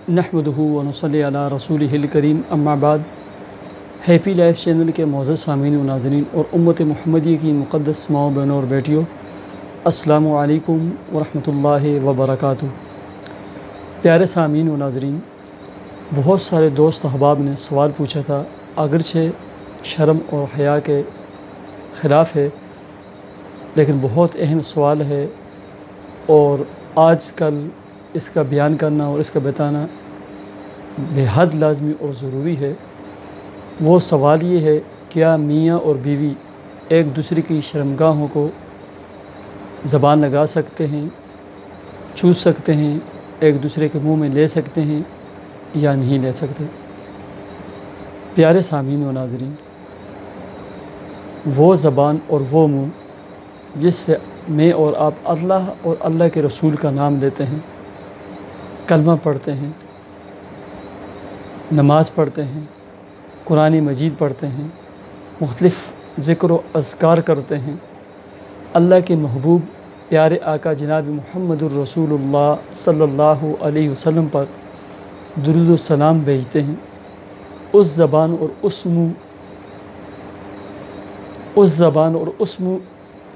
नहमदुहु व नसल्ली अला रसूलिहिल करीम अम्मा बाद। हैप्पी लाइफ चैनल के मोअज़्ज़ज़ सामीन व नाज़रीन और उम्मत मुहम्मदी की मुक़द्दस माओ बहनों और बेटियों, अस्सलामु अलैकुम व रहमतुल्लाहि व बरकातुहू। प्यारे सामीन व नाज़रीन, बहुत सारे दोस्त अहबाब ने सवाल पूछा था, अगरचे शर्म और हया के ख़िलाफ़ है, लेकिन बहुत अहम सवाल है और आजकल इसका बयान करना और इसका बताना बेहद लाज़मी और ज़रूरी है। वो सवाल ये है, क्या मियाँ और बीवी एक दूसरे की शर्मगाहों को ज़बान लगा सकते हैं, चूस सकते हैं, एक दूसरे के मुंह में ले सकते हैं या नहीं ले सकते? प्यारे सामीन व नाज़रीन, वो ज़बान और वो मुंह जिससे मैं और आप अल्लाह और अल्लाह के रसूल का नाम लेते हैं, कलमा पढ़ते हैं, नमाज़ पढ़ते हैं, कुरान मजीद पढ़ते हैं, मुख्तलिफ़ ज़िक्र व अज़कार करते हैं, अल्लाह के महबूब प्यारे आका जनाब मुहम्मदुर रसूलुल्लाह सल्लल्लाहु अलैहि वसल्लम पर दुरूद व सलाम भेजते हैं, उस ज़बान और उस मुँह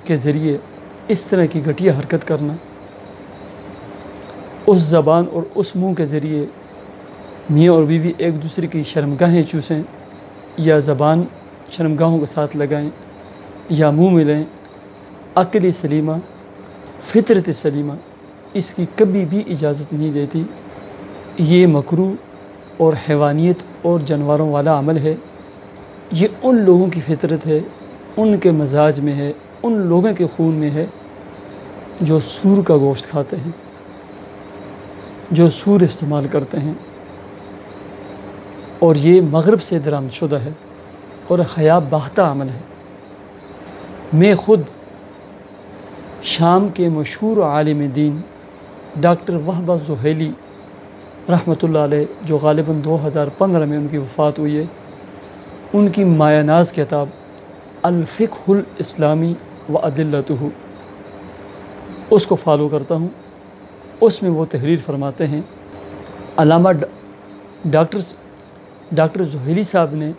के ज़रिए इस तरह की घटिया हरकत करना, उस ज़बान और उस मुँह के ज़रिए मियाँ और बीवी एक दूसरे की शर्मगाहें चूसें या ज़बान शर्मगाहों के साथ लगाएं या मुँह मिलें, अक्ल सलीमा, फितरत सलीमा इसकी कभी भी इजाज़त नहीं देती। ये मकरूह और हैवानियत और जानवरों वाला अमल है। ये उन लोगों की फितरत है, उनके मजाज में है, उन लोगों के खून में है जो सूर का गोश्त खाते हैं, जो सूर इस्तेमाल करते हैं, और ये मग़रिब से दरामदशुदा है और हया बाख्ता अमल है। मैं ख़ुद शाम के मशहूर आलिम दीन डॉक्टर वहबा ज़ुहैली रहमतुल्लाह अलैह, जो ग़ालिबन 2015 में उनकी वफ़ात हुई है, उनकी मायानाज़ किताब अल-फ़िक़्हुल इस्लामी व अदिल्लतुहु उसको फ़ॉलो करता हूँ। उसमें वो तहरीर फरमाते हैं, अल्लामा डॉक्टर ज़ुहैली साहब ने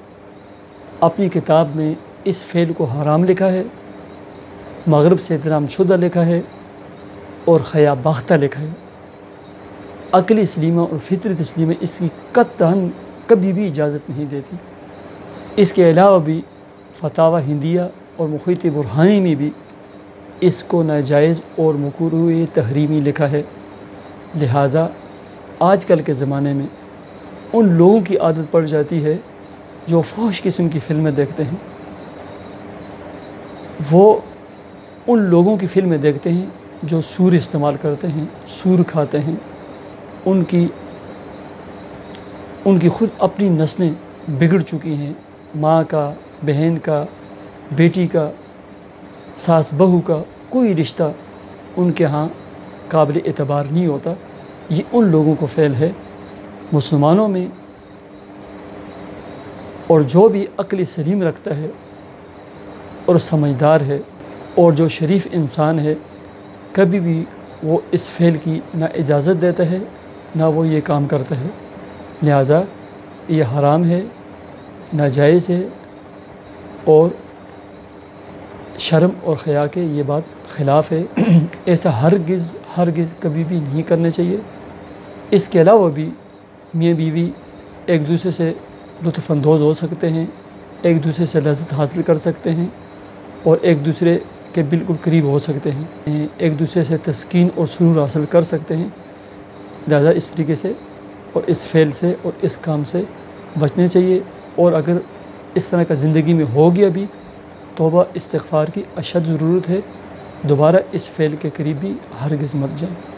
अपनी किताब में इस फ़ेल को हराम लिखा है, मग़रिब से दरामदशुदा लिखा है और हया बाख्ता लिखा है। अक्ल सलीमा और फितरत सलीमा इसकी कतन कभी भी इजाज़त नहीं देती। इसके अलावा भी फ़तावा हिंदिया और मुख़ीत बुरहानी में भी इसको नाजायज़ और मकरूह तहरीमी लिखा है। लिहाजा आजकल के ज़माने में उन लोगों की आदत पड़ जाती है जो फौश किस्म की फ़िल्में देखते हैं, वो उन लोगों की फ़िल्में देखते हैं जो सूर इस्तेमाल करते हैं, सूर खाते हैं। उनकी ख़ुद अपनी नस्लें बिगड़ चुकी हैं, माँ का, बहन का, बेटी का, सास बहू का कोई रिश्ता उनके यहाँ काबिल एतबार नहीं होता। ये उन लोगों को फ़ेल है। मुसलमानों में और जो भी अक्ल सलीम रखता है और समझदार है और जो शरीफ इंसान है, कभी भी वो इस फ़ेल की ना इजाज़त देता है ना वो ये काम करता है। लिहाजा ये हराम है, नाजायज़ है और शर्म और हया के ये बात ख़िलाफ़ है। ऐसा हरगिज़ कभी भी नहीं करना चाहिए। इसके अलावा भी मियाँ बीवी एक दूसरे से लुत्फ़अंदोज़ हो सकते हैं, एक दूसरे से लज़्ज़त हासिल कर सकते हैं और एक दूसरे के बिल्कुल करीब हो सकते हैं, एक दूसरे से तस्कीन और सुरूर हासिल कर सकते हैं। लिहाजा इस तरीके से और इस फ़ेल से और इस काम से बचना चाहिए। और अगर इस तरह का ज़िंदगी में हो गया भी, तौबा इस्तिग़फ़ार की अशद ज़रूरत है। दोबारा इस फ़ेल के करीब भी हरगिज़ मत जाएं।